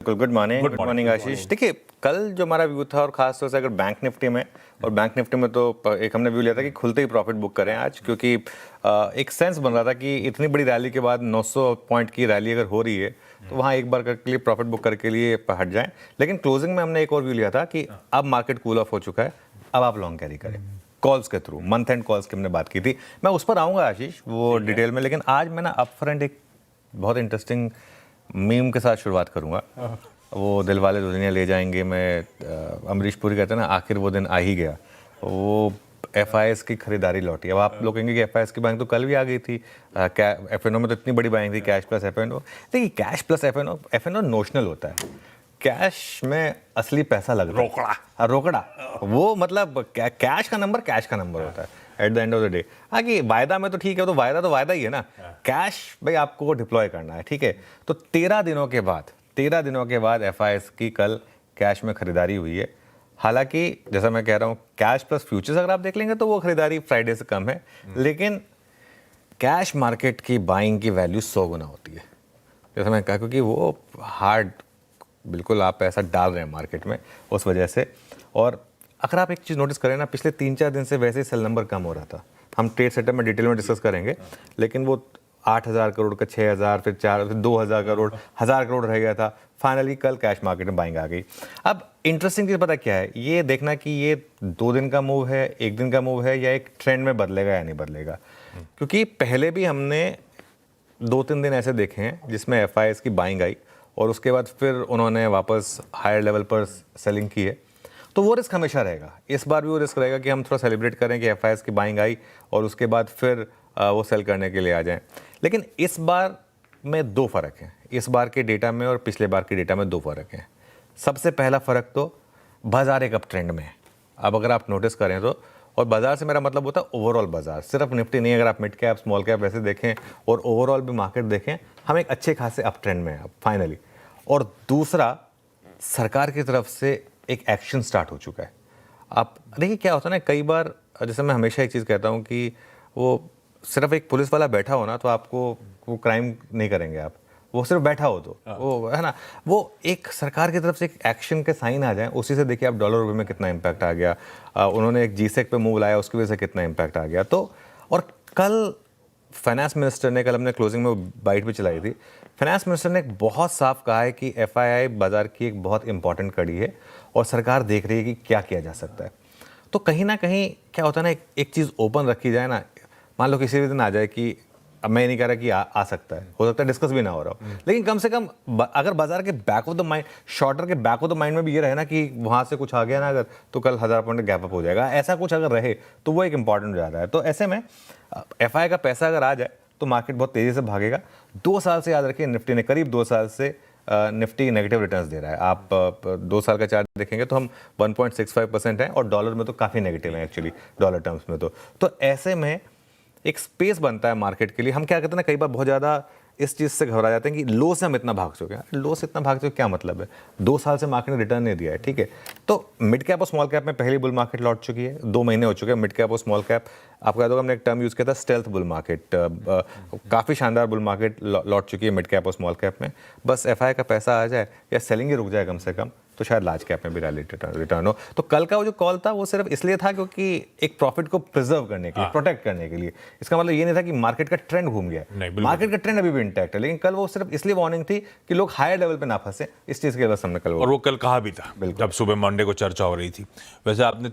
बिल्कुल। Good morning आशीष। देखिए, कल जो हमारा व्यू था और खास तौर से अगर बैंक निफ्टी में, और बैंक निफ्टी में तो एक हमने व्यू लिया था कि खुलते ही प्रॉफिट बुक करें आज, क्योंकि एक सेंस बन रहा था कि इतनी बड़ी रैली के बाद 900 पॉइंट की रैली अगर हो रही है तो वहाँ एक बार के लिए प्रॉफिट बुक करके लिए हट जाएं। लेकिन क्लोजिंग में हमने एक और व्यू लिया था कि अब मार्केट कूल ऑफ हो चुका है, अब आप लॉन्ग कैरी करें कॉल्स के थ्रू। मंथ एंड कॉल्स की हमने बात की थी, मैं उस पर आऊँगा आशीष वो डिटेल में। लेकिन आज मैं ना अप फ्रंट एक बहुत इंटरेस्टिंग मीम के साथ शुरुआत करूँगा। वो दिलवाले दुल्हनिया ले जाएंगे में अमरीश पुरी कहते हैं ना, आखिर वो दिन आ ही गया। वो एफआईएस की खरीदारी लौटी। अब आप लोग कहेंगे कि एफआईएस की बाइंग तो कल भी आ गई थी, एफएनओ में तो इतनी बड़ी बाइंग थी, कैश प्लस एफएनओ। देखिए, कैश प्लस एफएनओ नोशनल होता है, कैश में असली पैसा लगता है, रोकड़ा। रोकड़ा वो मतलब कैश का नंबर होता है at the end of the day. हाँ, कि वायदा में तो ठीक है, तो वायदा ही है ना। कैश भाई आपको डिप्लॉय करना है, ठीक है। तो 13 दिनों के बाद एफआईएस की कल कैश में खरीदारी हुई है। हालांकि जैसा मैं कह रहा हूँ, कैश प्लस फ्यूचर्स अगर आप देख लेंगे तो वो खरीदारी फ्राइडे से कम है, लेकिन कैश मार्केट की बाइंग की वैल्यू 100 गुना होती है, जैसा मैं कहा, क्योंकि वो हार्ड बिल्कुल आप पैसा डाल रहे हैं मार्केट में उस वजह से। और अगर आप एक चीज़ नोटिस करें ना, पिछले 3-4 दिन से वैसे ही सेल नंबर कम हो रहा था। हम ट्रेड सेटअप में डिटेल में डिस्कस करेंगे, लेकिन वो 8,000 करोड़ का 6,000, फिर 4, फिर 2,000 करोड़, 1,000 करोड़ रह गया था। फाइनली कल कैश मार्केट में बाइंग आ गई। अब इंटरेस्टिंग चीज़ पता क्या है, ये देखना कि ये 2 दिन का मूव है, 1 दिन का मूव है, या एक ट्रेंड में बदलेगा या नहीं बदलेगा। क्योंकि पहले भी हमने 2-3 दिन ऐसे देखे हैं जिसमें एफआईएस की बाइंग आई और उसके बाद फिर उन्होंने वापस हायर लेवल पर सेलिंग की है। तो वो रिस्क हमेशा रहेगा। इस बार भी वो रिस्क रहेगा कि हम थोड़ा सेलिब्रेट करें कि एफआईएस की बाइंग आई और उसके बाद फिर वो सेल करने के लिए आ जाएं। लेकिन इस बार में 2 फ़र्क हैं, इस बार के डेटा में और पिछले बार के डेटा में 2 फ़र्क हैं। सबसे पहला फ़र्क तो बाजार एक अप ट्रेंड में है। अब अगर आप नोटिस करें तो, और बाजार से मेरा मतलब होता है ओवरऑल बाजार, सिर्फ निफ्टी नहीं, अगर आप मिड कैप स्मॉल कैप वैसे देखें और ओवरऑल भी मार्केट देखें, हम एक अच्छे खासे अप ट्रेंड में हैं अब फाइनली। और दूसरा, सरकार की तरफ से एक एक्शन स्टार्ट हो चुका है। आप देखिए क्या होता है ना, कई बार जैसे मैं हमेशा एक चीज़ कहता हूँ कि वो सिर्फ एक पुलिस वाला बैठा हो ना तो आपको वो क्राइम नहीं करेंगे आप, वो सिर्फ बैठा हो तो वो है ना, वो एक सरकार की तरफ से एक एक्शन के साइन आ जाए, उसी से देखिए आप डॉलर रुपये में कितना इम्पैक्ट आ गया। उन्होंने एक जीसेक पे मूव लाया, उसकी वजह से कितना इम्पैक्ट आ गया। तो और कल फाइनेंस मिनिस्टर ने, कल हमने क्लोजिंग में बाइट भी चलाई थी, फाइनेंस मिनिस्टर ने बहुत साफ कहा है कि एफआईआई बाजार की एक बहुत इंपॉर्टेंट कड़ी है और सरकार देख रही है कि क्या किया जा सकता है। तो कहीं ना कहीं क्या होता है ना, एक चीज़ ओपन रखी जाए ना, मान लो किसी भी दिन आ जाए कि, अब मैं नहीं कह रहा कि आ सकता है, हो सकता है डिस्कस भी ना हो रहा हो, लेकिन कम से कम अगर बाजार के back of the mind, shorter के बैक ऑफ द माइंड में भी ये रहे ना कि वहाँ से कुछ आ गया ना अगर, तो कल 1,000 पॉइंट गैप अप हो जाएगा, ऐसा कुछ अगर रहे तो वो एक इंपॉर्टेंट हो जाता है। तो ऐसे में एफआई का पैसा अगर आ जाए तो मार्केट बहुत तेज़ी से भागेगा। 2 साल से याद रखिए, निफ्टी ने करीब 2 साल से निफ्टी नेगेटिव रिटर्न्स दे रहा है। आप 2 साल का चार्ट देखेंगे तो हम 1.65% हैं और डॉलर में तो काफ़ी नेगेटिव हैं एक्चुअली, डॉलर टर्म्स में तो ऐसे में एक स्पेस बनता है मार्केट के लिए। हम क्या कहते हैं ना, कई बार बहुत ज़्यादा इस चीज़ से घबरा जाते हैं कि लो से हम इतना भाग चुके हैं। लो से इतना भाग चुके क्या मतलब है, 2 साल से मार्केट ने रिटर्न नहीं दिया है, ठीक है। तो मिड कैप और स्मॉल कैप में पहली बुल मार्केट लौट चुकी है, 2 महीने हो चुके हैं मिड कैप और स्मॉल कैप। आपको याद होगा हमने एक टर्म यूज़ किया था स्टेल्थ बुल मार्केट, काफ़ी शानदार बुल मार्केट लौट चुकी है मिड कैप और स्मॉल कैप में। बस एफआई का पैसा आ जाए या सेलिंग ही रुक जाए कम से कम, तो शायद लार्ज कैप में भी रैली रिटर्न हो। तो कल का वो जो कॉल था वो सिर्फ इसलिए था क्योंकि एक प्रॉफिट को प्रिजर्व करने के लिए, प्रोटेक्ट करने के लिए। इसका मतलब ये नहीं था कि मार्केट का ट्रेंड घूम गया, मार्केट का ट्रेंड अभी भी इंटैक्ट है, लेकिन कल वो सिर्फ इसलिए वार्निंग थी कि लोग हायर लेवल पे ना फंसे, इस चीज़ के बस हमने कल, और वो कल कहा भी था जब सुबह मंडे को चर्चा हो रही थी। वैसे आपने